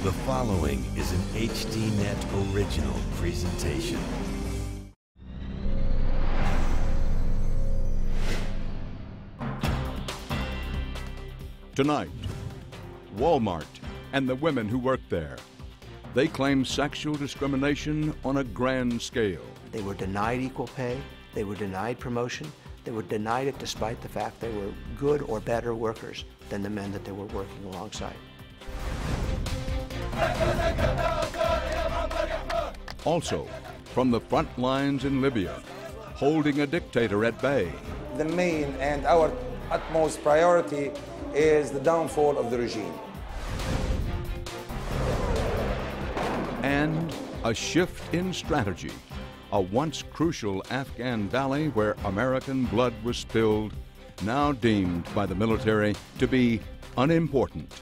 The following is an HDNet original presentation. Tonight, Walmart and the women who work there. They claim sexual discrimination on a grand scale. They were denied equal pay, they were denied promotion, they were denied it despite the fact they were good or better workers than the men that they were working alongside. Also, from the front lines in Libya, holding a dictator at bay. The main and our utmost priority is the downfall of the regime. And a shift in strategy. A once crucial Afghan valley where American blood was spilled, now deemed by the military to be unimportant.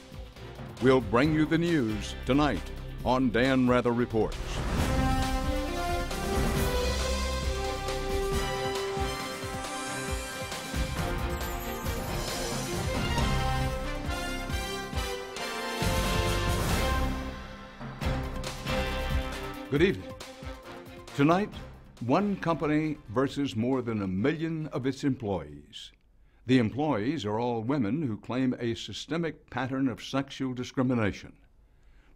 We'll bring you the news tonight on Dan Rather Reports. Good evening. Tonight, one company versus more than 1 million of its employees. The employees are all women who claim a systemic pattern of sexual discrimination.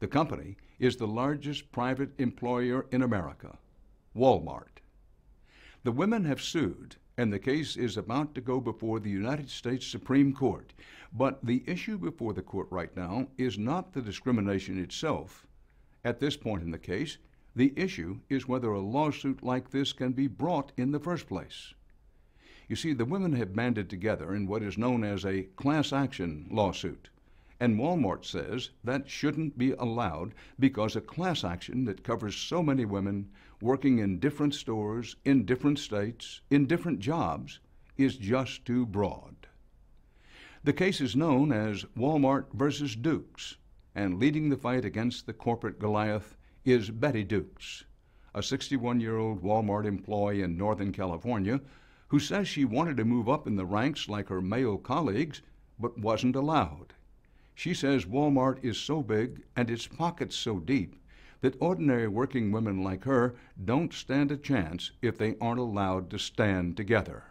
The company is the largest private employer in America, Walmart. The women have sued, and the case is about to go before the United States Supreme Court. But the issue before the court right now is not the discrimination itself. At this point in the case, the issue is whether a lawsuit like this can be brought in the first place. You see, the women have banded together in what is known as a class action lawsuit. And Walmart says that shouldn't be allowed because a class action that covers so many women working in different stores, in different states, in different jobs, is just too broad. The case is known as Walmart versus Dukes, and leading the fight against the corporate Goliath is Betty Dukes, a 61-year-old Walmart employee in Northern California who says she wanted to move up in the ranks like her male colleagues, but wasn't allowed. She says Walmart is so big and its pockets so deep that ordinary working women like her don't stand a chance if they aren't allowed to stand together.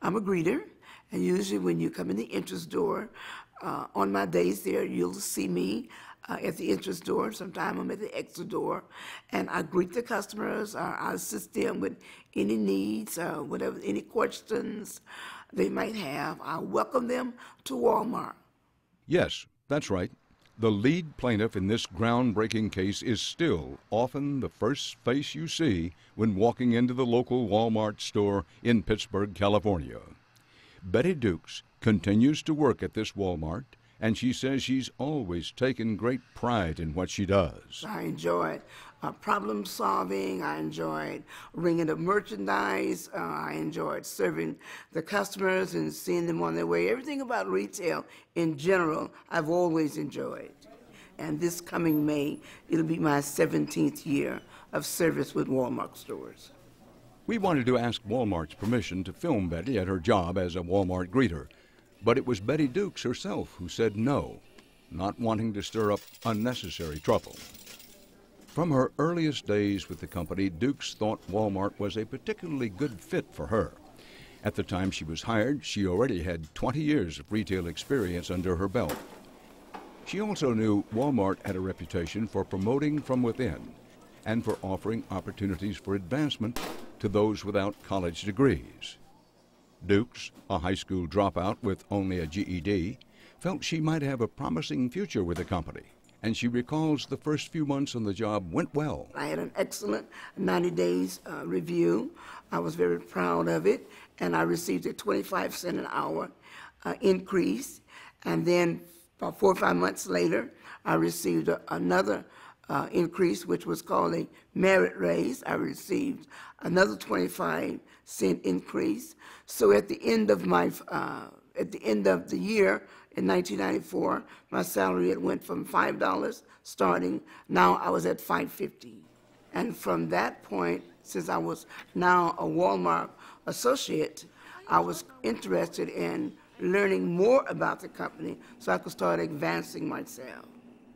I'm a greeter, and usually when you come in the entrance door, on my days there, you'll see me at the entrance door. Sometimes I'm at the exit door, and I greet the customers. I assist them with any needs, whatever, any questions they might have. I welcome them to Walmart. Yes, that's right. The lead plaintiff in this groundbreaking case is still often the first face you see when walking into the local Walmart store in Pittsburgh, California. Betty Dukes continues to work at this Walmart, and she says she's always taken great pride in what she does. I enjoyed problem solving. I enjoyed ringing up merchandise. I enjoyed serving the customers and seeing them on their way. Everything about retail in general, I've always enjoyed. And this coming May, it'll be my 17th year of service with Walmart stores. We wanted to ask Walmart's permission to film Betty at her job as a Walmart greeter, but it was Betty Dukes herself who said no, not wanting to stir up unnecessary trouble. From her earliest days with the company, Dukes thought Walmart was a particularly good fit for her. At the time she was hired, she already had 20 years of retail experience under her belt. She also knew Walmart had a reputation for promoting from within and for offering opportunities for advancement to those without college degrees. Dukes, a high school dropout with only a GED, felt she might have a promising future with the company, and she recalls the first few months on the job went well. I had an excellent 90 days review. I was very proud of it, and I received a 25-cent an hour increase. And then about 4 or 5 months later, I received another increase, which was called a merit raise. I received another 25-cent increase. So at the end of the year in 1994, my salary had went from $5 starting. Now I was at $5.50, and from that point, since I was now a Walmart associate, I was interested in learning more about the company so I could start advancing myself.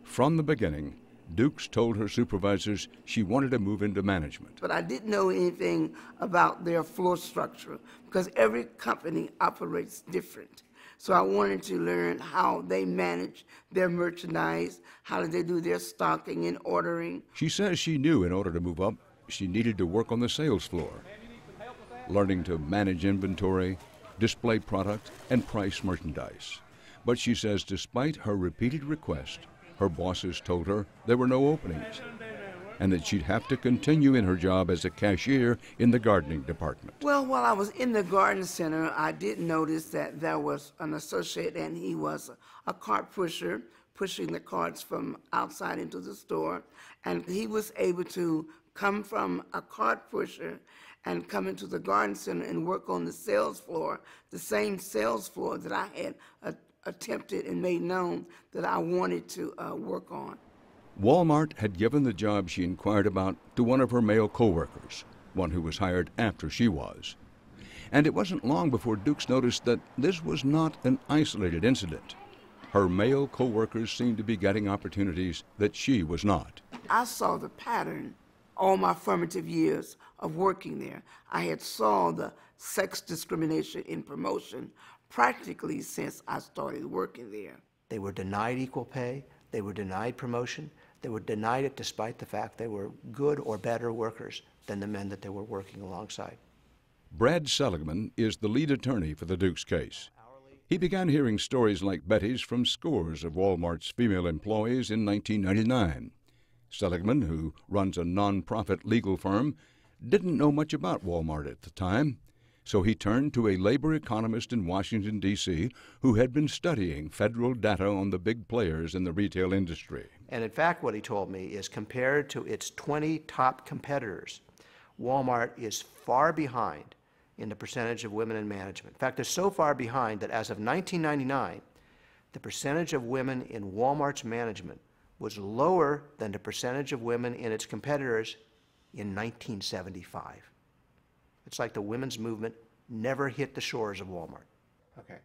From the beginning, Dukes told her supervisors she wanted to move into management. But I didn't know anything about their floor structure because every company operates different. So I wanted to learn how they manage their merchandise, how do they do their stocking and ordering. She says she knew in order to move up, she needed to work on the sales floor, learning to manage inventory, display product, and price merchandise. But she says despite her repeated requests, her bosses told her there were no openings and that she'd have to continue in her job as a cashier in the gardening department. Well, while I was in the garden center, I did notice that there was an associate and he was a cart pusher, pushing the carts from outside into the store. And he was able to come from a cart pusher and come into the garden center and work on the sales floor, the same sales floor that I had attempted and made known that I wanted to work on. Walmart had given the job she inquired about to one of her male co-workers, one who was hired after she was. And it wasn't long before Dukes noticed that this was not an isolated incident. Her male co-workers seemed to be getting opportunities that she was not. I saw the pattern all my formative years of working there. I had saw the sex discrimination in promotion practically since I started working there. They were denied equal pay, they were denied promotion, they were denied it despite the fact they were good or better workers than the men that they were working alongside. Brad Seligman is the lead attorney for the Dukes case. He began hearing stories like Betty's from scores of Walmart's female employees in 1999. Seligman, who runs a nonprofit legal firm, didn't know much about Walmart at the time, so he turned to a labor economist in Washington, D.C., who had been studying federal data on the big players in the retail industry. And in fact, what he told me is compared to its 20 top competitors, Walmart is far behind in the percentage of women in management. In fact, they're so far behind that as of 1999, the percentage of women in Walmart's management was lower than the percentage of women in its competitors in 1975. It's like the women's movement never hit the shores of Walmart. Okay.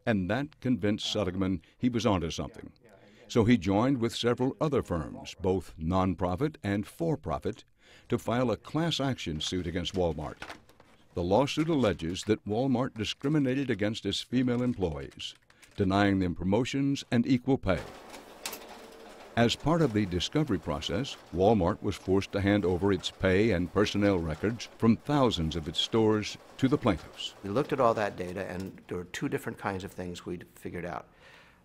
And that convinced Seligman he was onto something. So he joined with several other firms, both nonprofit and for-profit, to file a class action suit against Walmart. The lawsuit alleges that Walmart discriminated against its female employees, denying them promotions and equal pay. As part of the discovery process, Walmart was forced to hand over its pay and personnel records from thousands of its stores to the plaintiffs. We looked at all that data, and there were two different kinds of things we figured out.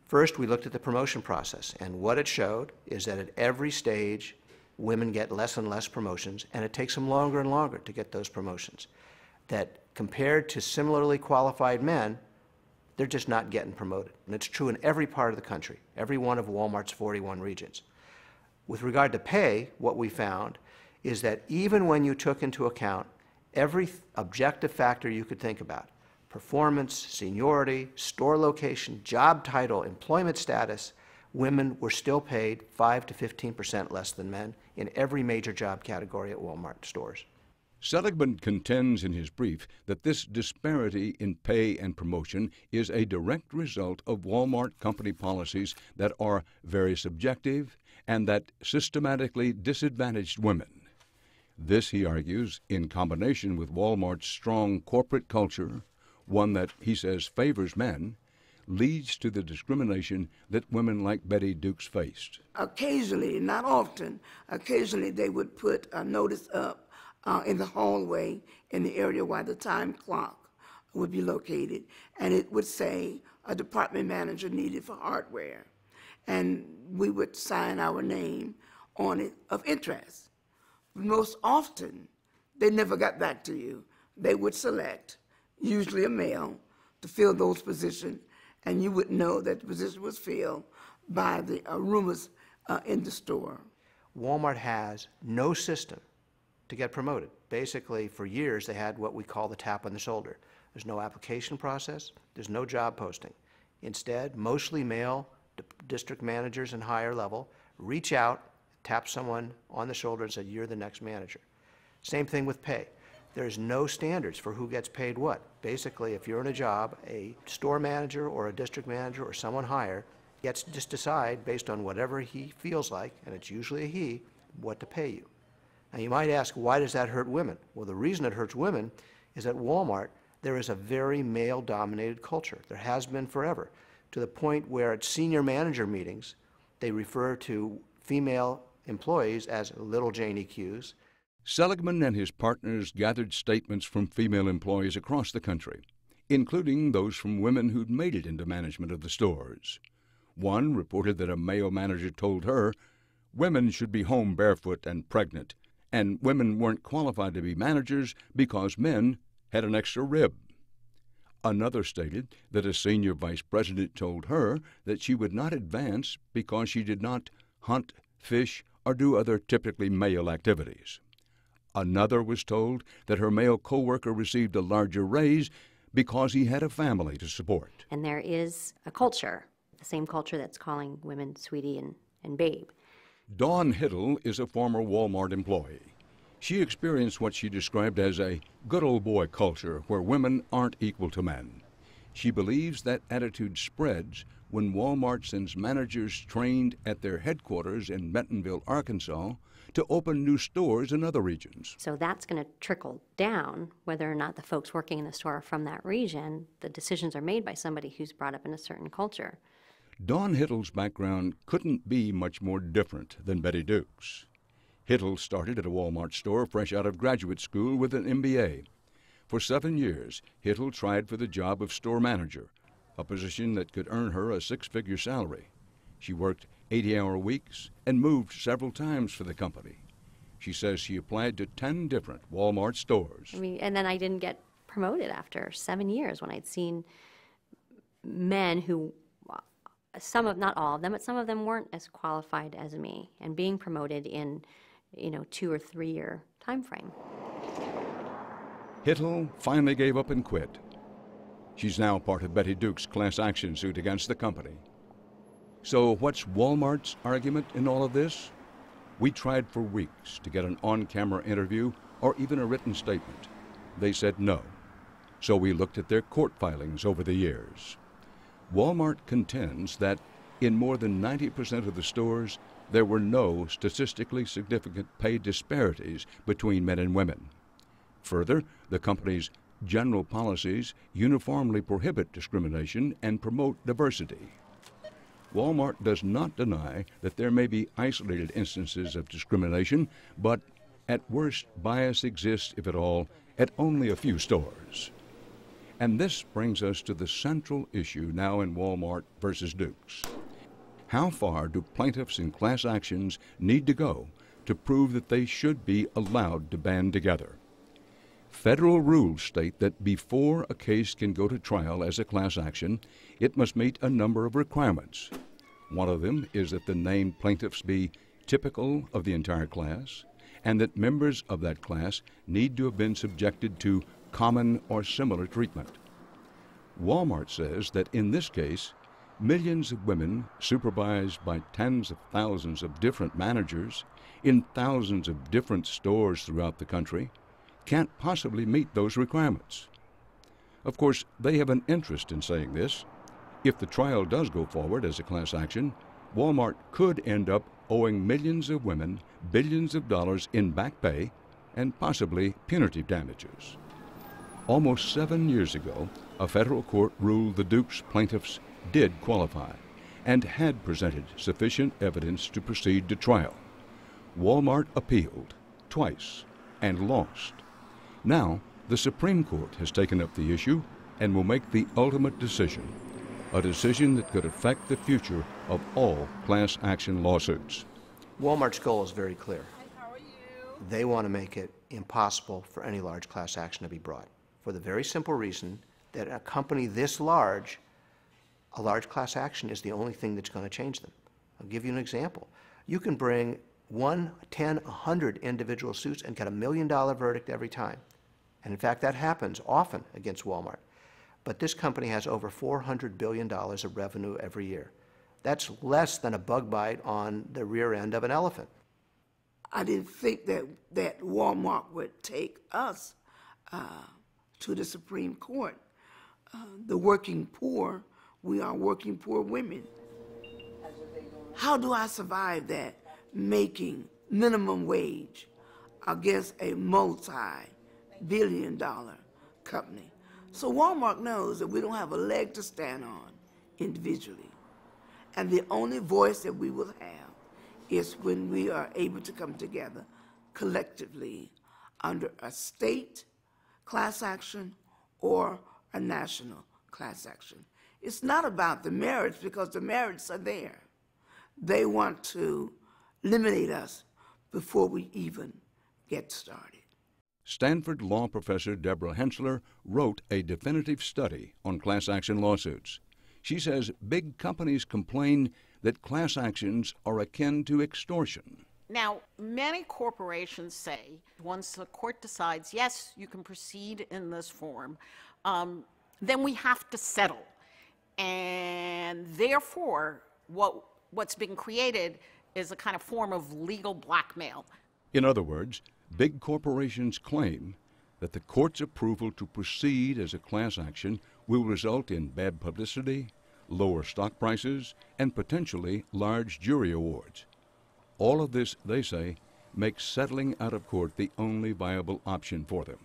First, we looked at the promotion process, and what it showed is that at every stage, women get less and less promotions, and it takes them longer and longer to get those promotions. That compared to similarly qualified men, they're just not getting promoted. And it's true in every part of the country, every one of Walmart's 41 regions. With regard to pay, what we found is that even when you took into account every objective factor you could think about, performance, seniority, store location, job title, employment status, women were still paid 5 to 15% less than men in every major job category at Walmart stores. Seligman contends in his brief that this disparity in pay and promotion is a direct result of Walmart company policies that are very subjective and that systematically disadvantaged women. This, he argues, in combination with Walmart's strong corporate culture, one that he says favors men, leads to the discrimination that women like Betty Dukes faced. Occasionally, not often, occasionally they would put a notice up in the hallway in the area where the time clock would be located, and it would say a department manager needed for hardware, and we would sign our name on it of interest. Most often, they never got back to you. They would select, usually a male, to fill those positions, and you would know that the position was filled by the roomers in the store. Walmart has no system to get promoted. Basically, for years, they had what we call the tap on the shoulder. There's no application process. There's no job posting. Instead, mostly male district managers and higher level reach out, tap someone on the shoulder and say, "You're the next manager." Same thing with pay. There's no standards for who gets paid what. Basically, if you're in a job, a store manager or a district manager or someone higher gets to just decide based on whatever he feels like, and it's usually a he, what to pay you. Now you might ask, why does that hurt women? Well, the reason it hurts women is at Walmart there is a very male-dominated culture. There has been forever, to the point where at senior manager meetings they refer to female employees as little Janie Q's. Seligman and his partners gathered statements from female employees across the country, including those from women who'd made it into management of the stores. One reported that a male manager told her women should be home barefoot and pregnant, and women weren't qualified to be managers because men had an extra rib. Another stated that a senior vice president told her that she would not advance because she did not hunt, fish, or do other typically male activities. Another was told that her male coworker received a larger raise because he had a family to support. And there is a culture, the same culture that's calling women sweetie and babe. Dawn Hiddle is a former Walmart employee. She experienced what she described as a good old boy culture where women aren't equal to men. She believes that attitude spreads when Walmart sends managers trained at their headquarters in Bentonville, Arkansas, to open new stores in other regions. So that's going to trickle down, whether or not the folks working in the store are from that region. The decisions are made by somebody who's brought up in a certain culture. Dawn Hiddle's background couldn't be much more different than Betty Duke's. Hiddle started at a Walmart store fresh out of graduate school with an MBA. For 7 years, Hiddle tried for the job of store manager, a position that could earn her a six-figure salary. She worked 80-hour weeks and moved several times for the company. She says she applied to 10 different Walmart stores. And then I didn't get promoted after 7 years when I'd seen men who, not all of them, but some of them weren't as qualified as me, and being promoted in 2 or 3 year time frame. Hiddle finally gave up and quit. She's now part of Betty Duke's class action suit against the company. So what's Walmart's argument in all of this? We tried for weeks to get an on-camera interview or even a written statement. They said no. So we looked at their court filings over the years. Walmart contends that in more than 90% of the stores, there were no statistically significant pay disparities between men and women. Further, the company's general policies uniformly prohibit discrimination and promote diversity. Walmart does not deny that there may be isolated instances of discrimination, but at worst, bias exists, if at all, at only a few stores. And this brings us to the central issue now in Walmart versus Duke's. How far do plaintiffs in class actions need to go to prove that they should be allowed to band together? Federal rules state that before a case can go to trial as a class action, it must meet a number of requirements. One of them is that the named plaintiffs be typical of the entire class, and that members of that class need to have been subjected to common or similar treatment. Walmart says that in this case, millions of women supervised by tens of thousands of different managers in thousands of different stores throughout the country can't possibly meet those requirements. Of course, they have an interest in saying this. If the trial does go forward as a class action, Walmart could end up owing millions of women billions of dollars in back pay and possibly punitive damages. Almost 7 years ago, a federal court ruled the Duke's plaintiffs did qualify and had presented sufficient evidence to proceed to trial. Walmart appealed twice and lost. Now, the Supreme Court has taken up the issue and will make the ultimate decision, a decision that could affect the future of all class action lawsuits. Walmart's goal is very clear. They want to make it impossible for any large class action to be brought, for the very simple reason that a company this large, a large class action is the only thing that's going to change them. I'll give you an example. You can bring 1, 10, 100 individual suits and get $1 million verdict every time. And in fact, that happens often against Walmart. But this company has over $400 billion of revenue every year. That's less than a bug bite on the rear end of an elephant. I didn't think that Walmart would take us to the Supreme Court. The working poor, we are working poor women. How do I survive that making minimum wage against a multi-billion-dollar company? So Walmart knows that we don't have a leg to stand on individually. And the only voice that we will have is when we are able to come together collectively under a state class action or a national class action. It's not about the merits, because the merits are there. They want to eliminate us before we even get started. Stanford law professor Deborah Hensler wrote a definitive study on class action lawsuits. She says big companies complain that class actions are akin to extortion. Now, many corporations say once the court decides, yes, you can proceed in this form, then we have to settle. And therefore, what's been created is a kind of form of legal blackmail. In other words, big corporations claim that the court's approval to proceed as a class action will result in bad publicity, lower stock prices, and potentially large jury awards. All of this, they say, makes settling out of court the only viable option for them.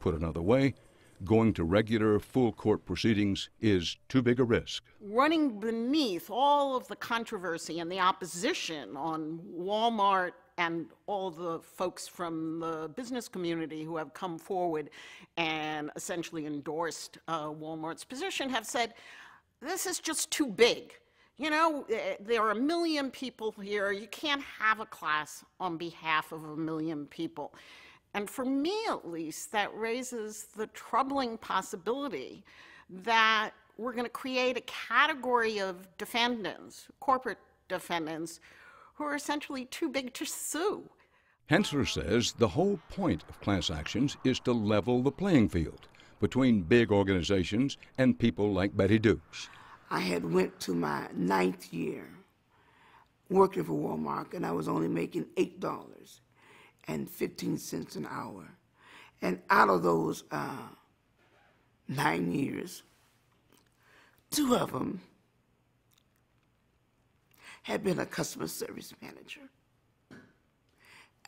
Put another way, going to regular full court proceedings is too big a risk. Running beneath all of the controversy and the opposition on Walmart and all the folks from the business community who have come forward and essentially endorsed Walmart's position have said, this is just too big. You know, there are 1 million people here. You can't have a class on behalf of 1 million people. And for me, at least, that raises the troubling possibility that we're going to create a category of defendants, corporate defendants, who are essentially too big to sue. Hensler says the whole point of class actions is to level the playing field between big organizations and people like Betty Dukes. I had went to my 9th year working for Walmart, and I was only making $8.15 an hour. And out of those 9 years, 2 of them had been a customer service manager.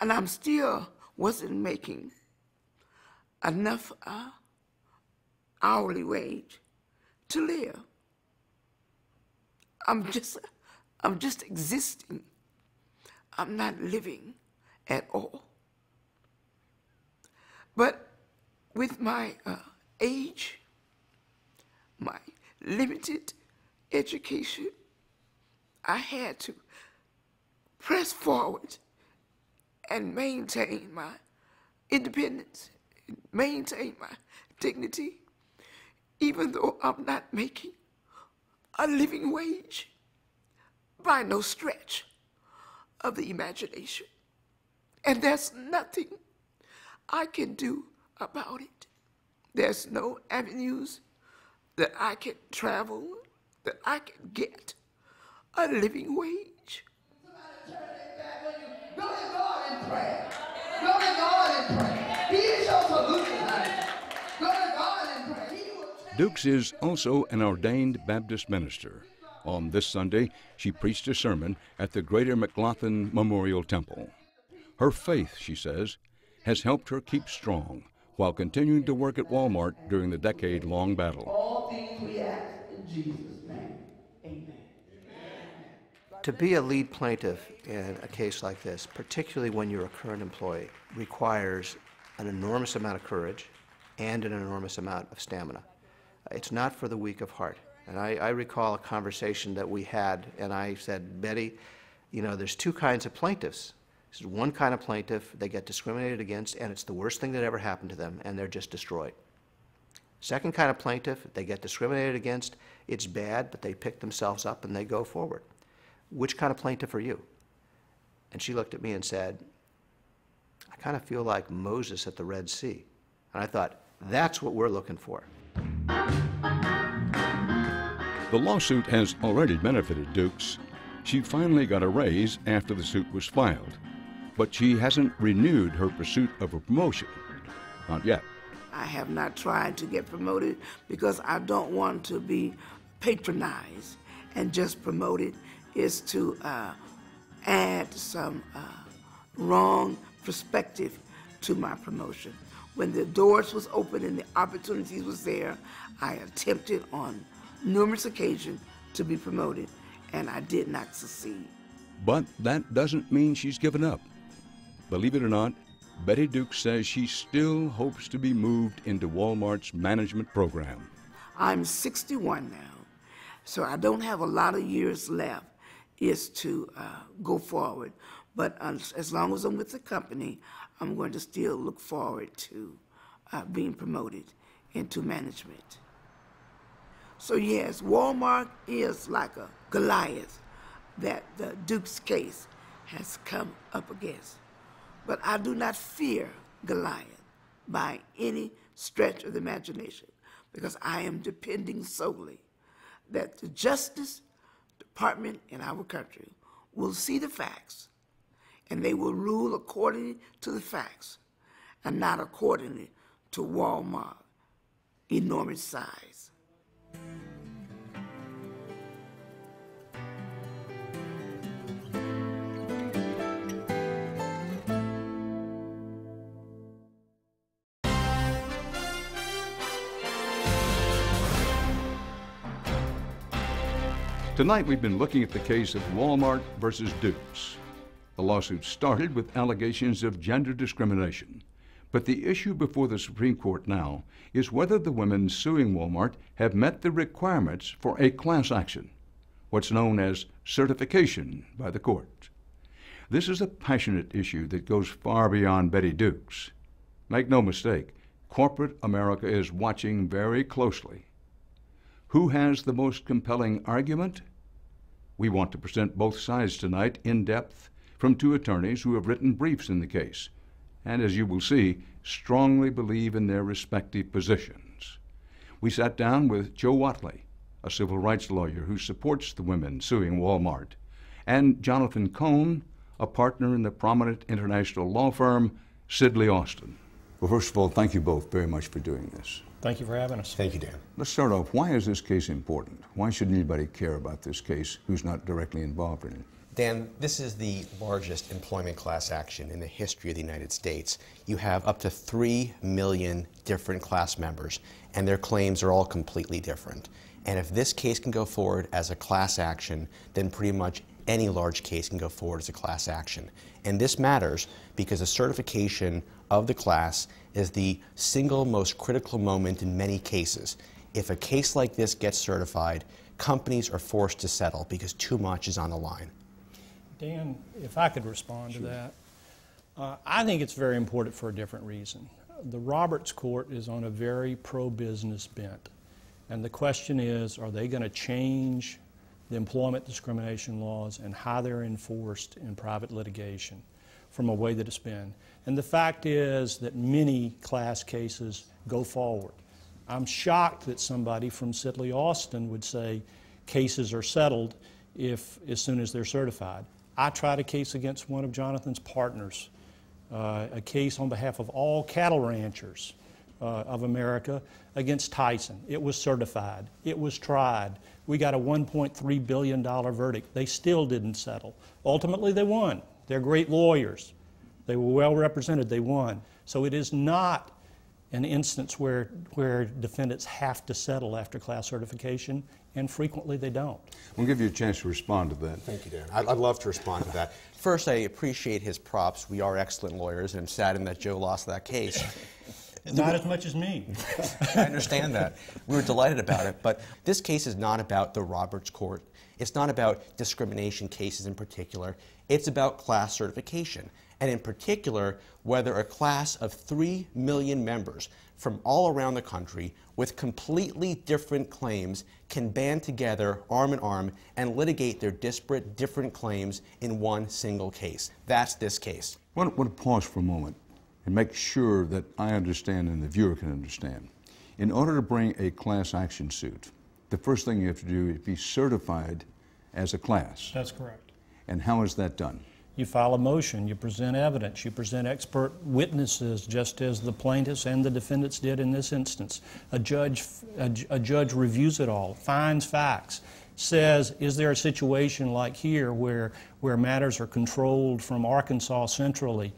And I'm still wasn't making enough hourly wage to live. I'm just existing. I'm not living at all. But with my age, my limited education, I had to press forward and maintain my independence, maintain my dignity, even though I'm not making a living wage by no stretch of the imagination. And there's nothing I can do about it. There's no avenues that I can travel, that I can get a living wage. Go to God and pray. Go to God and pray. He is your solution, honey. Go to God and pray. Dukes is also an ordained Baptist minister. On this Sunday, she preached a sermon at the Greater McLaughlin Memorial Temple. Her faith, she says, has helped her keep strong while continuing to work at Walmart during the decade-long battle. All things we ask in Jesus' name. Amen. To be a lead plaintiff in a case like this, particularly when you're a current employee, requires an enormous amount of courage and an enormous amount of stamina. It's not for the weak of heart. And I recall a conversation that we had, and I said, Betty, you know, there's 2 kinds of plaintiffs. This is one kind of plaintiff, they get discriminated against, and it's the worst thing that ever happened to them, and they're just destroyed. Second kind of plaintiff, they get discriminated against, it's bad, but they pick themselves up and they go forward. Which kind of plaintiff are you? And she looked at me and said, I kind of feel like Moses at the Red Sea. And I thought, that's what we're looking for. The lawsuit has already benefited Dukes. She finally got a raise after the suit was filed, but she hasn't renewed her pursuit of a promotion. Not yet. I have not tried to get promoted because I don't want to be patronized and just promoted is to add some wrong perspective to my promotion. When the doors was open and the opportunities was there, I attempted on numerous occasions to be promoted, and I did not succeed. But that doesn't mean she's given up. Believe it or not, Betty Dukes says she still hopes to be moved into Walmart's management program. I'm 61 now, so I don't have a lot of years left is to go forward. But as long as I'm with the company, I'm going to still look forward to being promoted into management. So yes, Walmart is like a Goliath that the Dukes case has come up against. But I do not fear Goliath by any stretch of the imagination, because I am depending solely that the Justice Department in our country will see the facts, and they will rule according to the facts and not accordingly to Walmart's enormous size. Tonight we've been looking at the case of Walmart versus Dukes. The lawsuit started with allegations of gender discrimination. But the issue before the Supreme Court now is whether the women suing Walmart have met the requirements for a class action, what's known as certification by the court. This is a passionate issue that goes far beyond Betty Dukes. Make no mistake, corporate America is watching very closely. Who has the most compelling argument? We want to present both sides tonight in depth from two attorneys who have written briefs in the case, and as you will see, strongly believe in their respective positions. We sat down with Joe Watley, a civil rights lawyer who supports the women suing Walmart, and Jonathan Cohn, a partner in the prominent international law firm Sidley Austin. Well, first of all, thank you both very much for doing this. Thank you for having us. Thank you, Dan. Let's start off. Why is this case important? Why should anybody care about this case who's not directly involved in it? Dan, this is the largest employment class action in the history of the United States. You have up to 3 million different class members, and their claims are all completely different. And if this case can go forward as a class action, then pretty much any large case can go forward as a class action. And this matters because the certification of the class is the single most critical moment in many cases. If a case like this gets certified, companies are forced to settle because too much is on the line. Dan, if I could respond to that. I think it's very important for a different reason. The Roberts Court is on a very pro-business bent. And the question is, are they going to change the employment discrimination laws and how they're enforced in private litigation from a way that it's been? And the fact is that many class cases go forward. I'm shocked that somebody from Sidley Austin would say cases are settled as soon as they're certified. I tried a case against one of Jonathan's partners, a case on behalf of all cattle ranchers of America against Tyson. It was certified. It was tried. We got a $1.3 billion verdict. They still didn't settle. Ultimately, they won. They're great lawyers. They were well represented. They won. So it is not an instance where defendants have to settle after class certification, and frequently they don't. We'll give you a chance to respond to that. Thank you, Dan. I'd love to respond to that. First, I appreciate his props. We are excellent lawyers, and I'm saddened that Joe lost that case. Not as much as me. I understand that. We were delighted about it, but this case is not about the Roberts Court. It's not about discrimination cases in particular. It's about class certification, and in particular, whether a class of 3 million members from all around the country with completely different claims can band together arm in arm and litigate their disparate, different claims in one single case. That's this case. I want to pause for a moment and make sure that I understand and the viewer can understand. In order to bring a class action suit, the first thing you have to do is be certified as a class. That's correct. And how is that done? You file a motion, you present evidence, you present expert witnesses, just as the plaintiffs and the defendants did in this instance. A judge reviews it all, finds facts, says, is there a situation like here where matters are controlled from Arkansas centrally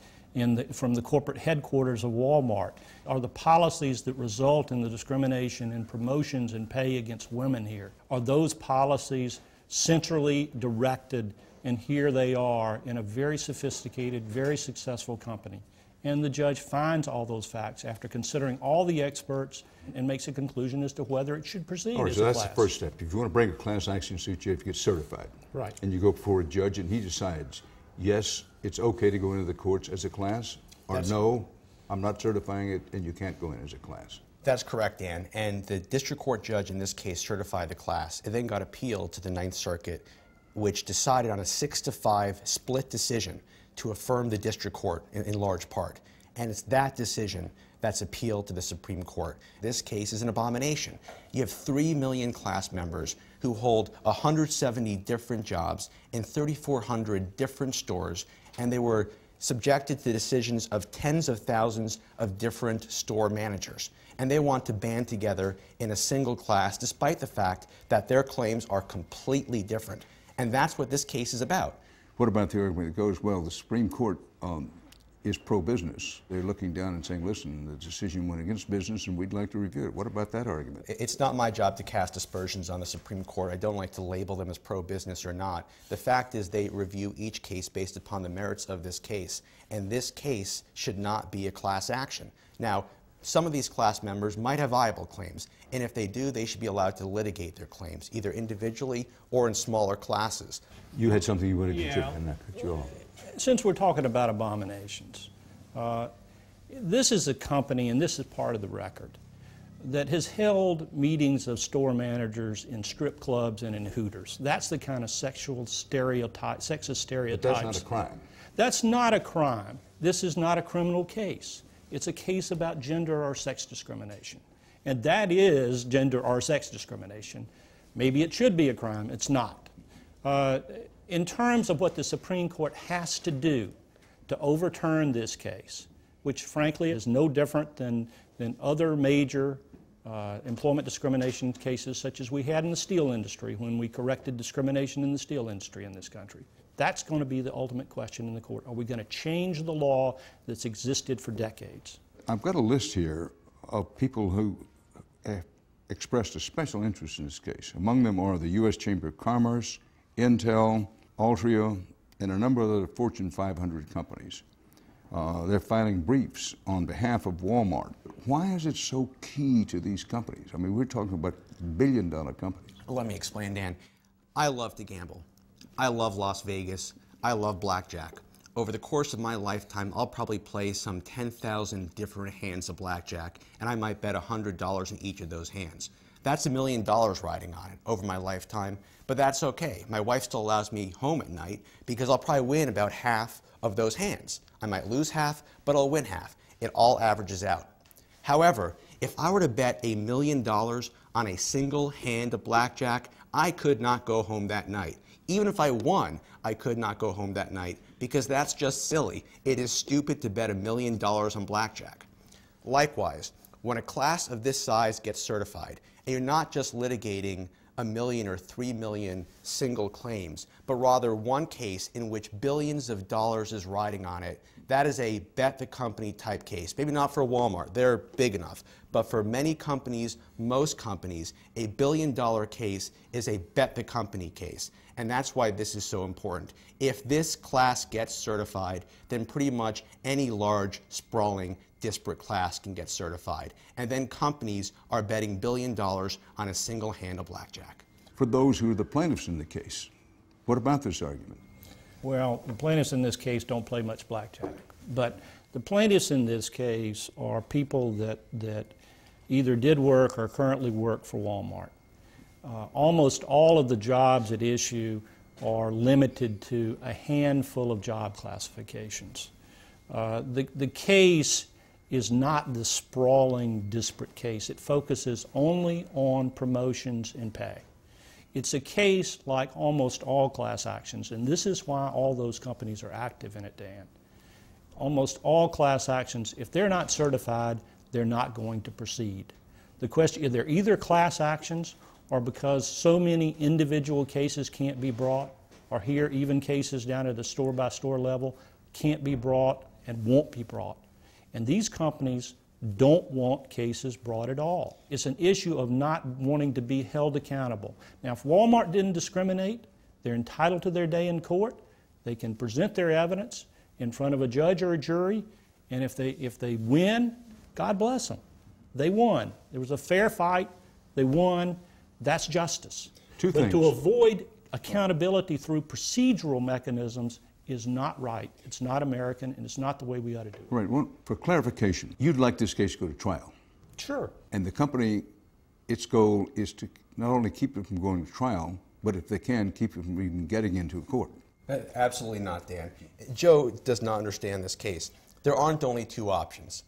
from the corporate headquarters of Walmart? Are the policies that result in the discrimination in promotions and pay against women here, are those policies centrally directed? And here they are in a very sophisticated, very successful company. And the judge finds all those facts after considering all the experts and makes a conclusion as to whether it should proceed All right, as so a that's class. the first step. If you want to bring a class action suit, you have to get certified. Right. And you go before a judge and he decides, yes, it's okay to go into the courts as a class, or no, I'm not certifying it and you can't go in as a class. That's correct, Dan. And the district court judge in this case certified the class. It then got appealed to the Ninth Circuit, which decided on a 6-5 split decision to affirm the district court in large part. And it's that decision that's appealed to the Supreme Court. This case is an abomination. You have 3 million class members who hold 170 different jobs in 3,400 different stores, and they were subjected to the decisions of tens of thousands of different store managers. And they want to band together in a single class despite the fact that their claims are completely different. And that's what this case is about. What about the argument that goes, well, the Supreme Court is pro-business? They're looking down and saying, listen, the decision went against business and we'd like to review it. What about that argument? It's not my job to cast aspersions on the Supreme Court. I don't like to label them as pro-business or not. The fact is they review each case based upon the merits of this case, and this case should not be a class action. Now, some of these class members might have viable claims, and if they do, they should be allowed to litigate their claims, either individually or in smaller classes. You had something you wanted to do, and I cut you off. Since we're talking about abominations, this is a company, and this is part of the record, that has held meetings of store managers in strip clubs and in Hooters. That's the kind of sexual stereotype, sexist stereotypes. But that's not a crime. That's not a crime. This is not a criminal case. It's a case about gender or sex discrimination. And that is gender or sex discrimination. Maybe it should be a crime. It's not. In terms of what the Supreme Court has to do to overturn this case, which frankly is no different than other major employment discrimination cases such as we had in the steel industry when we corrected discrimination in the steel industry in this country. That's going to be the ultimate question in the court. Are we going to change the law that's existed for decades? I've got a list here of people who have expressed a special interest in this case. Among them are the U.S. Chamber of Commerce, Intel, Altria, and a number of other Fortune 500 companies. They're filing briefs on behalf of Walmart. Why is it so key to these companies? I mean, we're talking about billion-dollar companies. Let me explain, Dan. I love to gamble. I love Las Vegas. I love blackjack. Over the course of my lifetime, I'll probably play some 10,000 different hands of blackjack, and I might bet $100 in each of those hands. That's $1 million riding on it over my lifetime, but that's okay. My wife still allows me home at night because I'll probably win about half of those hands. I might lose half, but I'll win half. It all averages out. However, if I were to bet $1 million on a single hand of blackjack, I could not go home that night. Even if I won, I could not go home that night because that's just silly. It is stupid to bet $1 million on blackjack. Likewise, when a class of this size gets certified, and you're not just litigating 1 million or 3 million single claims, but rather one case in which billions of dollars is riding on it, that is a bet the company type case. Maybe not for Walmart, they're big enough, but for many companies, most companies, a $1 billion case is a bet the company case. And that's why this is so important. If this class gets certified, then pretty much any large, sprawling, disparate class can get certified. And then companies are betting $1 billion on a single hand of blackjack. For those who are the plaintiffs in the case, what about this argument? Well, the plaintiffs in this case don't play much blackjack. But the plaintiffs in this case are people that either did work or currently work for Walmart. Almost all of the jobs at issue are limited to a handful of job classifications. The case is not the sprawling, disparate case. It focuses only on promotions and pay. It's a case like almost all class actions, and this is why all those companies are active in it, Dan. Almost all class actions, if they're not certified, they're not going to proceed. The question, they're either class actions or because so many individual cases can't be brought, or here even cases down at the store-by-store level can't be brought and won't be brought. And these companies don't want cases brought at all. It's an issue of not wanting to be held accountable. Now, if Walmart didn't discriminate, they're entitled to their day in court. They can present their evidence in front of a judge or a jury, and if they win, God bless them. They won. There was a fair fight. They won. That's justice. Two But things. to avoid accountability through procedural mechanisms is not right. It's not American, and it's not the way we ought to do it. Right. Well, for clarification, you'd like this case to go to trial. Sure. And the company, its goal is to not only keep it from going to trial, but if they can, keep it from even getting into a court. Absolutely not, Dan. Joe does not understand this case. There aren't only two options.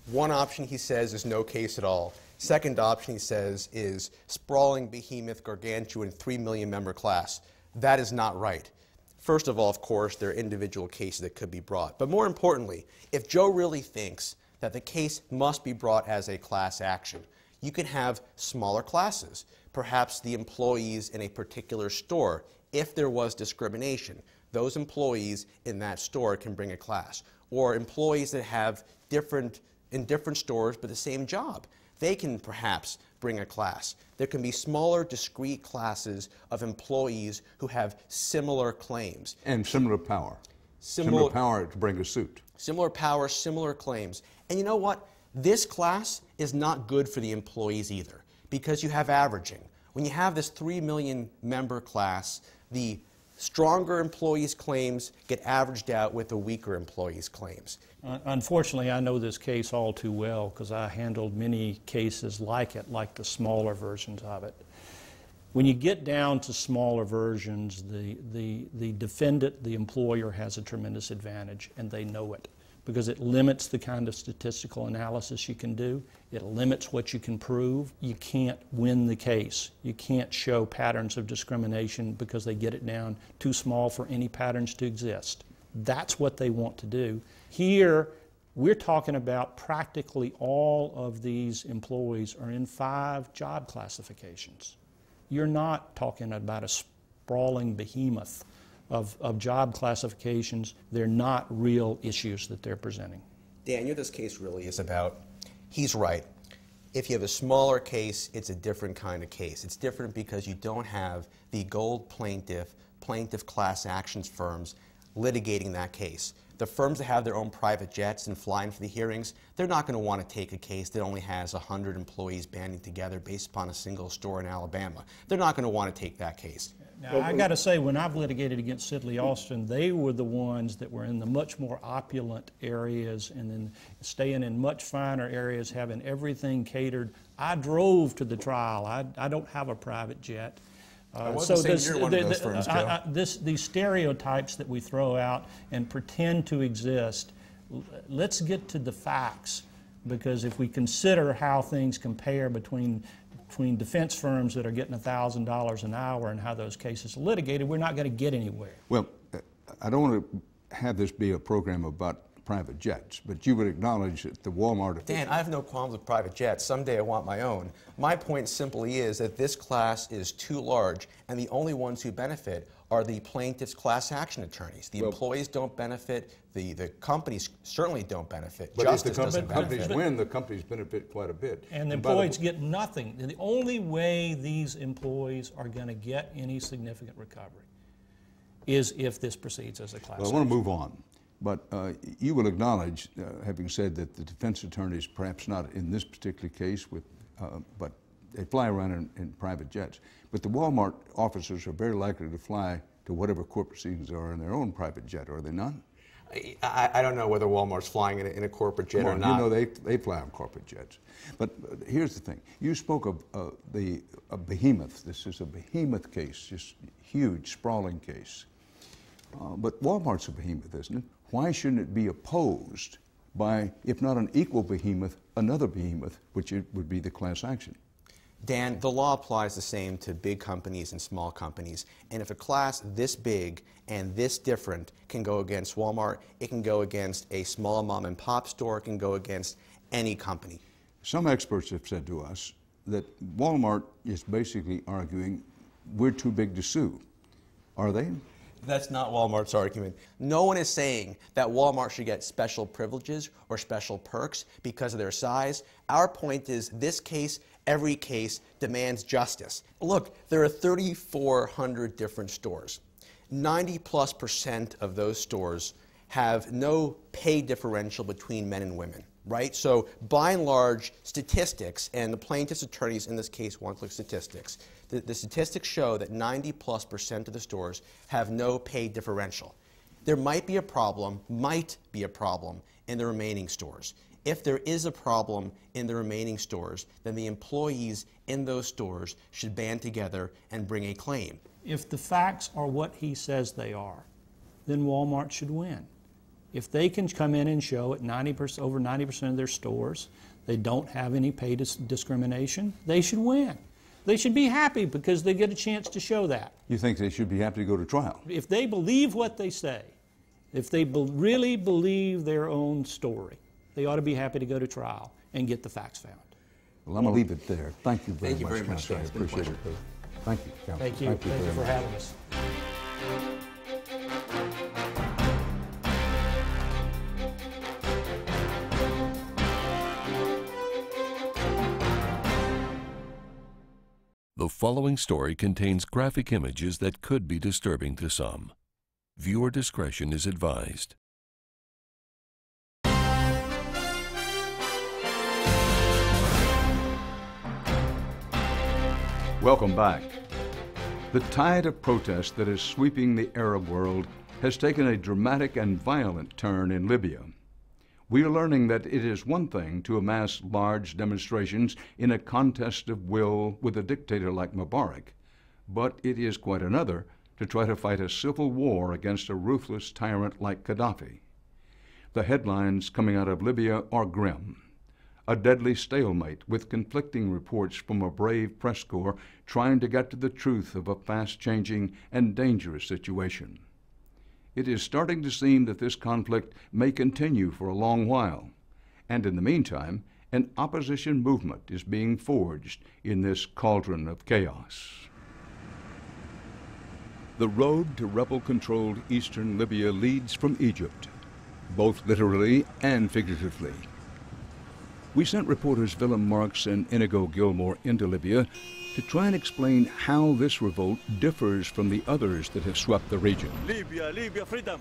One option, he says, is no case at all. Second option, he says, is sprawling behemoth gargantuan 3 million member class. That is not right. First of all, of course, there are individual cases that could be brought. But more importantly, if Joe really thinks that the case must be brought as a class action, you can have smaller classes. Perhaps the employees in a particular store, if there was discrimination, those employees in that store can bring a class. Or employees that have in different stores but the same job, they can perhaps bring a class. There can be smaller, discrete classes of employees who have similar claims. And similar power. Similar power to bring a suit. Similar power, similar claims. And you know what? This class is not good for the employees either, because you have averaging. When you have this 3 million member class, the stronger employees' claims get averaged out with the weaker employees' claims. Unfortunately, I know this case all too well because I handled many cases like it, like the smaller versions of it. When you get down to smaller versions, the defendant, the employer, has a tremendous advantage, and they know it, because it limits the kind of statistical analysis you can do. It limits what you can prove. You can't win the case. You can't show patterns of discrimination because they get it down too small for any patterns to exist. That's what they want to do. Here, we're talking about practically all of these employees are in 5 job classifications. You're not talking about a sprawling behemoth of job classifications. They're not real issues that they're presenting. Dan, this case really is about, he's right. If you have a smaller case, it's a different kind of case. It's different because you don't have the gold plaintiff class actions firms litigating that case. The firms that have their own private jets and fly in for the hearings, they're not going to want to take a case that only has 100 employees banding together based upon a single store in Alabama. They're not going to want to take that case. Now, I got to say, when I've litigated against Sidley Austin, they were the ones that were in the much more opulent areas and then staying in much finer areas, having everything catered. I drove to the trial. I don't have a private jet. These stereotypes that we throw out and pretend to exist, let's get to the facts, because if we consider how things compare between defense firms that are getting $1,000 an hour and how those cases are litigated, we're not going to get anywhere. Well, I don't want to have this be a program about private jets, but you would acknowledge that the Walmart... Dan, I have no problems with private jets. Someday I want my own. My point simply is that this class is too large, and the only ones who benefit are the plaintiff's class action attorneys. The employees don't benefit. The companies certainly don't benefit. But Justice if the doesn't benefit. companies win, the companies benefit quite a bit. And the employees get nothing. The only way these employees are going to get any significant recovery is if this proceeds as a class action. Well, I want to move on. But you will acknowledge, having said that the defense attorneys, perhaps not in this particular case, but they fly around in private jets. But the Walmart officers are very likely to fly to whatever court proceedings are in their own private jet, are they not? I don't know whether Walmart's flying in a corporate jet or not. You know, they fly on corporate jets. But here's the thing. You spoke of a behemoth. This is a behemoth case, just huge, sprawling case. But Walmart's a behemoth, isn't it? Why shouldn't it be opposed by, if not an equal behemoth, another behemoth, which would be the class action? Dan, the law applies the same to big companies and small companies. And if a class this big and this different can go against Walmart, it can go against a small mom and pop store, it can go against any company. Some experts have said to us that Walmart is basically arguing we're too big to sue. Are they? That's not Walmart's argument. No one is saying that Walmart should get special privileges or special perks because of their size. Our point is this case, every case, demands justice. Look, there are 3,400 different stores. 90+% of those stores have no pay differential between men and women, right? So by and large, statistics, and the plaintiff's attorneys in this case want to look at statistics. The statistics show that 90+% of the stores have no pay differential. There might be a problem in the remaining stores. If there is a problem in the remaining stores, then the employees in those stores should band together and bring a claim. If the facts are what he says they are, then Walmart should win. If they can come in and show at over 90% of their stores they don't have any pay discrimination, they should win. They should be happy because they get a chance to show that. You think they should be happy to go to trial? If they believe what they say, if they really believe their own story, they ought to be happy to go to trial and get the facts found. Well, I'm going to leave it there. Thank you very Thank you much, very much, counsel. I It's been a appreciate it. pleasure. Thank you, counsel. Thank you. Thank you very for much. having us. The following story contains graphic images that could be disturbing to some. Viewer discretion is advised. Welcome back. The tide of protest that is sweeping the Arab world has taken a dramatic and violent turn in Libya. We are learning that it is one thing to amass large demonstrations in a contest of will with a dictator like Mubarak, but it is quite another to try to fight a civil war against a ruthless tyrant like Gaddafi. The headlines coming out of Libya are grim. A deadly stalemate with conflicting reports from a brave press corps trying to get to the truth of a fast-changing and dangerous situation. It is starting to seem that this conflict may continue for a long while, and in the meantime, an opposition movement is being forged in this cauldron of chaos. The road to rebel-controlled eastern Libya leads from Egypt, both literally and figuratively. We sent reporters Willem Marks and Inigo Gilmore into Libya to try and explain how this revolt differs from the others that have swept the region. Libya, freedom!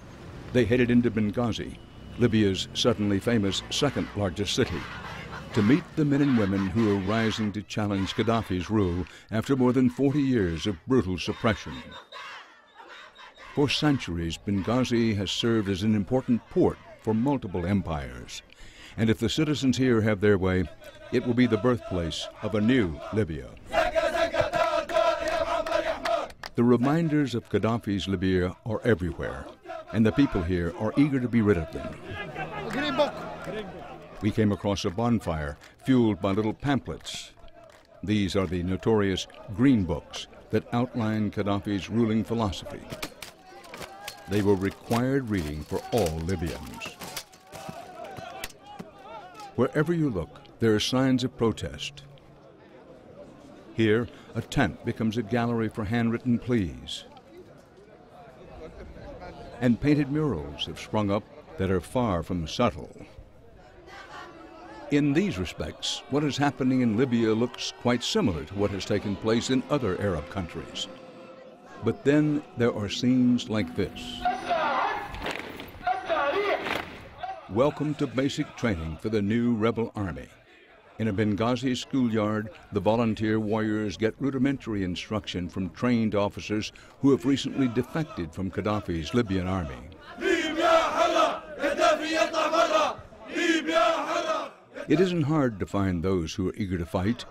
They headed into Benghazi, Libya's suddenly famous second largest city, to meet the men and women who are rising to challenge Gaddafi's rule after more than 40 years of brutal suppression. For centuries, Benghazi has served as an important port for multiple empires. And if the citizens here have their way, it will be the birthplace of a new Libya. The reminders of Gaddafi's Libya are everywhere, and the people here are eager to be rid of them. We came across a bonfire fueled by little pamphlets. These are the notorious Green Books that outline Gaddafi's ruling philosophy. They were required reading for all Libyans. Wherever you look, there are signs of protest. Here, a tent becomes a gallery for handwritten pleas. And painted murals have sprung up that are far from subtle. In these respects, what is happening in Libya looks quite similar to what has taken place in other Arab countries. But then there are scenes like this. Welcome to basic training for the new rebel army. In a Benghazi schoolyard, the volunteer warriors get rudimentary instruction from trained officers who have recently defected from Gaddafi's Libyan army. It isn't hard to find those who are eager to fight,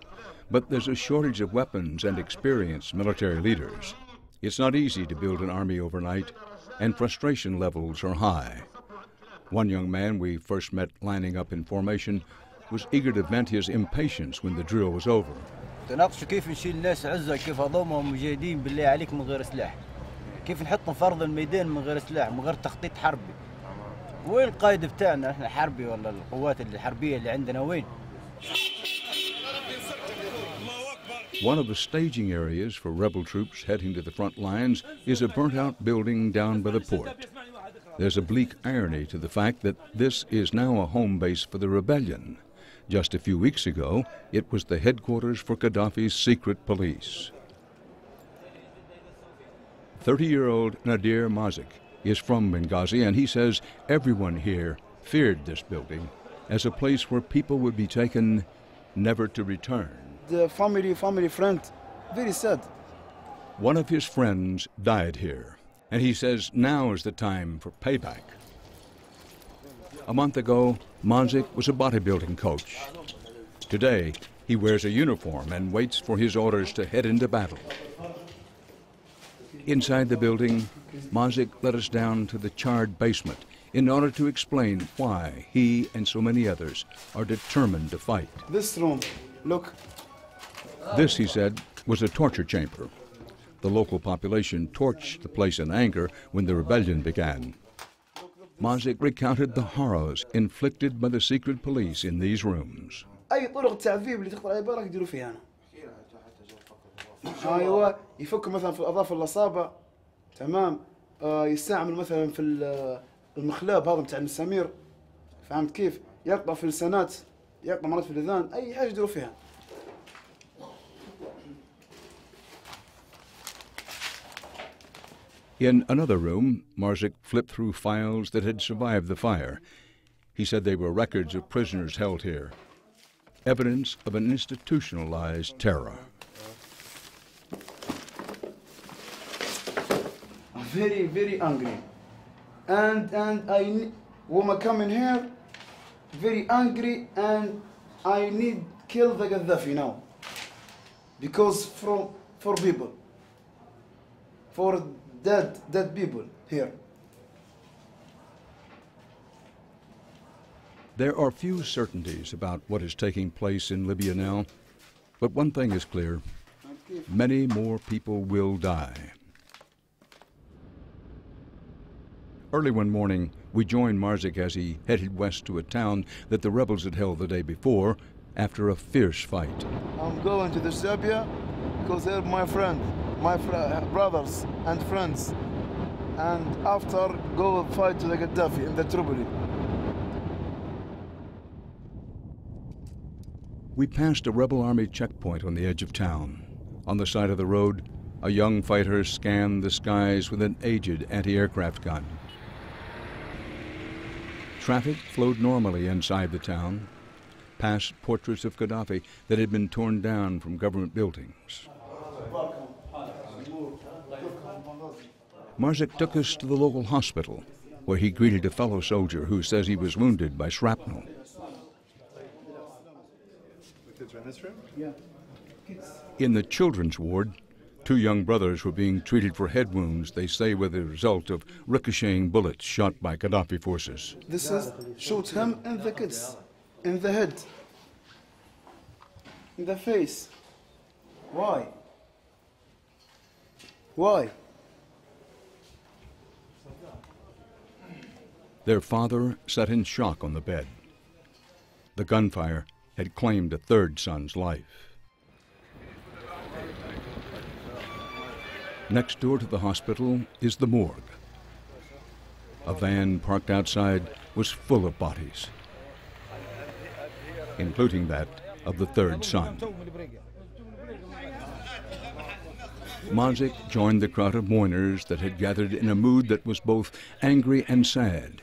but there's a shortage of weapons and experienced military leaders. It's not easy to build an army overnight, and frustration levels are high. One young man we first met lining up in formation was eager to vent his impatience when the drill was over. تناقشوا كيف نشيل الناس عزة كيف هضمهم مجاهدين بالله عليك من غير سلاح كيف نحطهم في أرض الميدان من غير سلاح من غير تخطيط حربي وين القائد بتاعنا احنا حربي ولا القوات الحربية اللي عندنا وين One of the staging areas for rebel troops heading to the front lines is a burnt-out building down by the port. There's a bleak irony to the fact that this is now a home base for the rebellion. Just a few weeks ago, it was the headquarters for Gaddafi's secret police. 30-year-old Nadir Mazik is from Benghazi, and he says everyone here feared this building as a place where people would be taken never to return. The family friend, very sad. One of his friends died here, and he says now is the time for payback. A month ago, Mazik was a bodybuilding coach. Today, he wears a uniform and waits for his orders to head into battle. Inside the building, Mazik led us down to the charred basement in order to explain why he and so many others are determined to fight. This room, look. This, he said, was a torture chamber. The local population torched the place in anger when the rebellion began. Mazik recounted the horrors inflicted by the secret police in these rooms. أي طرق تعذيب اللي تخطر على بالك يديروا فيها أنا. أيوة يفك مثلا في الأظافر الأصابع تمام يستعمل مثلا في المخلاب هذا بتاع المسامير فهمت كيف؟ يقطع في اللسانات يقطع مرات في الأذان أي حاجة يديروا فيها. In another room, Mazik flipped through files that had survived the fire. He said they were records of prisoners held here, evidence of an institutionalized terror. I'm very, very angry. And when I come in here, very angry, and I need kill the Gaddafi now. Because for people, for dead people here. There are few certainties about what is taking place in Libya now, but one thing is clear: many more people will die. Early one morning, we joined Mazik as he headed west to a town that the rebels had held the day before after a fierce fight. I'm going to the Serbia because they're my friends, my brothers and friends. And after, go fight to the Gaddafi in the Tripoli. We passed a rebel army checkpoint on the edge of town. On the side of the road, a young fighter scanned the skies with an aged anti-aircraft gun. Traffic flowed normally inside the town, past portraits of Gaddafi that had been torn down from government buildings. Mazik took us to the local hospital, where he greeted a fellow soldier who says he was wounded by shrapnel. In the children's ward, two young brothers were being treated for head wounds they say were the result of ricocheting bullets shot by Gaddafi forces. This is shoot him in the kids, in the head, in the face. Why? Why? Their father sat in shock on the bed. The gunfire had claimed a third son's life. Next door to the hospital is the morgue. A van parked outside was full of bodies, including that of the third son. Mazik joined the crowd of mourners that had gathered in a mood that was both angry and sad.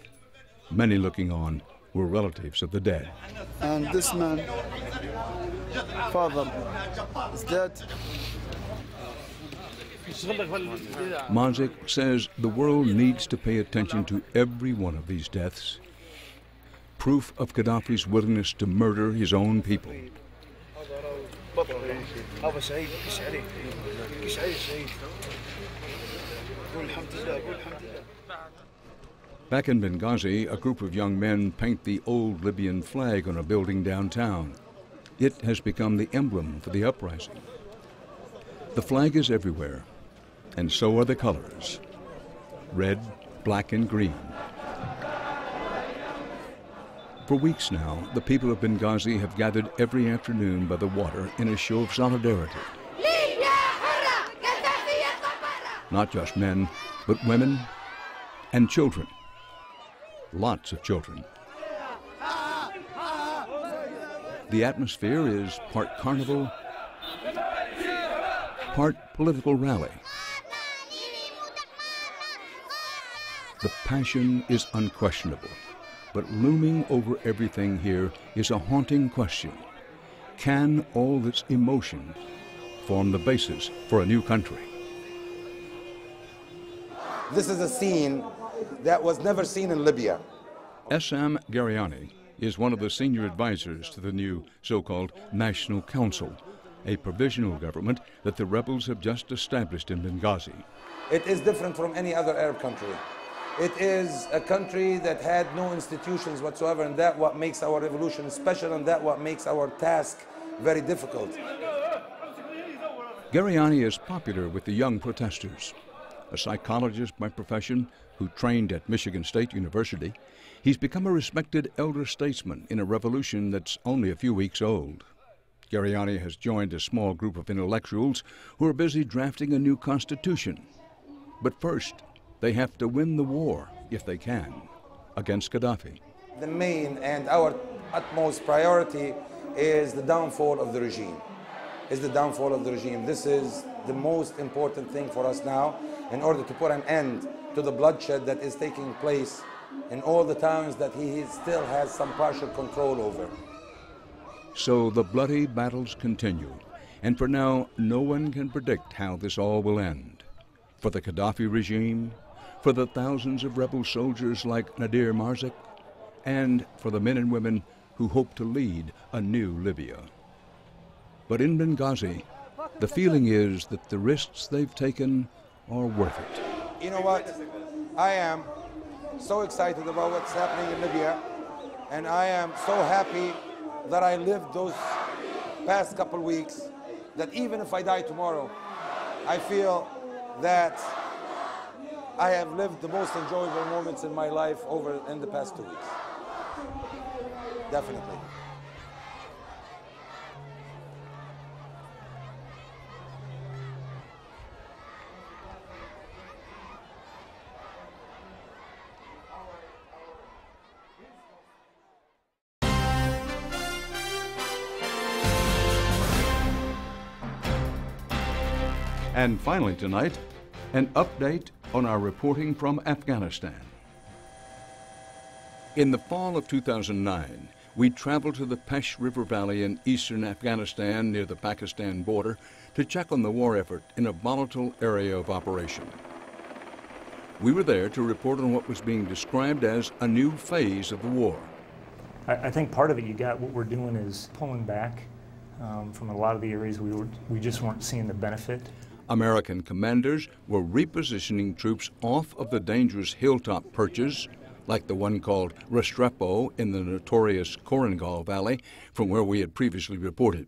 Many looking on were relatives of the dead. And this man, father, is dead. Mazik says the world needs to pay attention to every one of these deaths. Proof of Gaddafi's willingness to murder his own people. Back in Benghazi, a group of young men paint the old Libyan flag on a building downtown. It has become the emblem for the uprising. The flag is everywhere, and so are the colors: red, black, and green. For weeks now, the people of Benghazi have gathered every afternoon by the water in a show of solidarity, Not just men, but women and children. Lots of children. The atmosphere is part carnival, part political rally. The passion is unquestionable, but looming over everything here is a haunting question. Can all this emotion form the basis for a new country? This is a scene that was never seen in Libya. S.M. Gariani is one of the senior advisors to the new so-called National Council, a provisional government that the rebels have just established in Benghazi. It is different from any other Arab country. It is a country that had no institutions whatsoever, and that what makes our revolution special, and that what makes our task very difficult. Gariani is popular with the young protesters. A psychologist by profession who trained at Michigan State University, he's become a respected elder statesman in a revolution that's only a few weeks old. Gariani has joined a small group of intellectuals who are busy drafting a new constitution. But first, they have to win the war, if they can, against Gaddafi. The main and our utmost priority is the downfall of the regime. This is the most important thing for us now in order to put an end to the bloodshed that is taking place in all the towns that he still has some partial control over. So the bloody battles continue, and for now, no one can predict how this all will end. For the Gaddafi regime, for the thousands of rebel soldiers like Nadir Marzik, and for the men and women who hope to lead a new Libya. But in Benghazi, the feeling is that the risks they've taken are worth it. You know what? I am so excited about what's happening in Libya, and I am so happy that I lived those past couple weeks, that even if I die tomorrow, I feel that I have lived the most enjoyable moments in my life in the past 2 weeks. Definitely. And finally tonight, an update on our reporting from Afghanistan. In the fall of 2009, we traveled to the Pesh River Valley in eastern Afghanistan near the Pakistan border to check on the war effort in a volatile area of operation. We were there to report on what was being described as a new phase of the war. I think part of it, what we're doing is pulling back from a lot of the areas we just weren't seeing the benefit. American commanders were repositioning troops off of the dangerous hilltop perches, like the one called Restrepo in the notorious Korengal Valley, from where we had previously reported.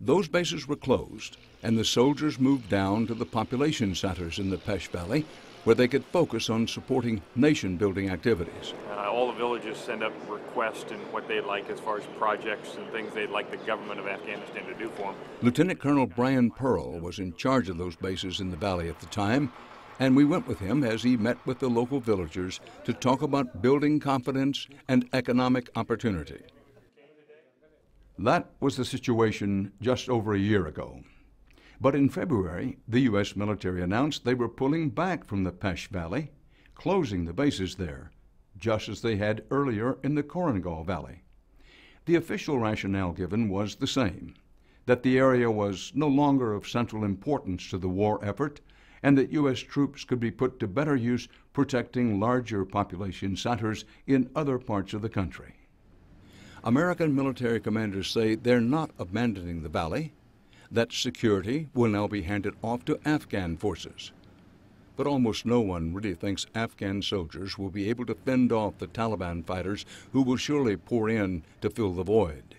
Those bases were closed, and the soldiers moved down to the population centers in the Pesh Valley, where they could focus on supporting nation-building activities. All the villages send up requests and what they'd like as far as projects and things they'd like the government of Afghanistan to do for them. Lieutenant Colonel Brian Pearl was in charge of those bases in the valley at the time, and we went with him as he met with the local villagers to talk about building confidence and economic opportunity. That was the situation just over a year ago. But in February, the U.S. military announced they were pulling back from the Pesh Valley, closing the bases there, just as they had earlier in the Korengal Valley. The official rationale given was the same, that the area was no longer of central importance to the war effort, and that U.S. troops could be put to better use protecting larger population centers in other parts of the country. American military commanders say they're not abandoning the valley, that security will now be handed off to Afghan forces. But almost no one really thinks Afghan soldiers will be able to fend off the Taliban fighters who will surely pour in to fill the void.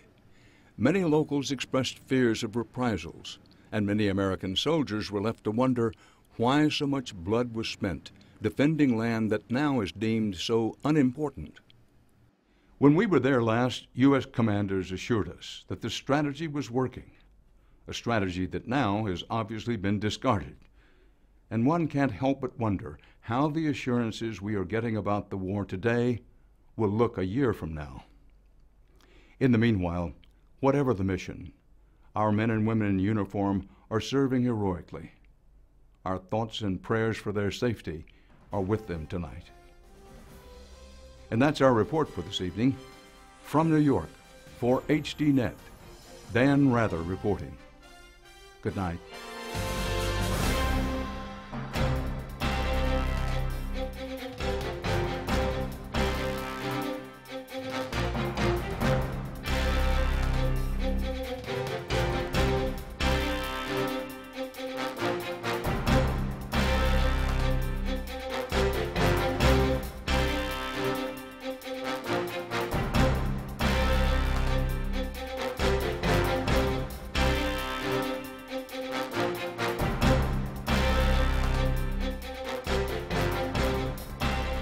Many locals expressed fears of reprisals, and many American soldiers were left to wonder why so much blood was spent defending land that now is deemed so unimportant. When we were there last, U.S. commanders assured us that the strategy was working, a strategy that now has obviously been discarded. and one can't help but wonder how the assurances we are getting about the war today will look a year from now. In the meanwhile, whatever the mission, our men and women in uniform are serving heroically. Our thoughts and prayers for their safety are with them tonight. And that's our report for this evening. From New York, for HDNet, Dan Rather reporting. Good night.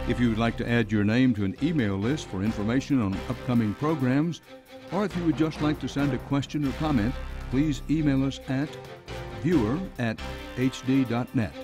If you would like to add your name to an email list for information on upcoming programs, or if you would just like to send a question or comment, please email us at viewer@hd.net.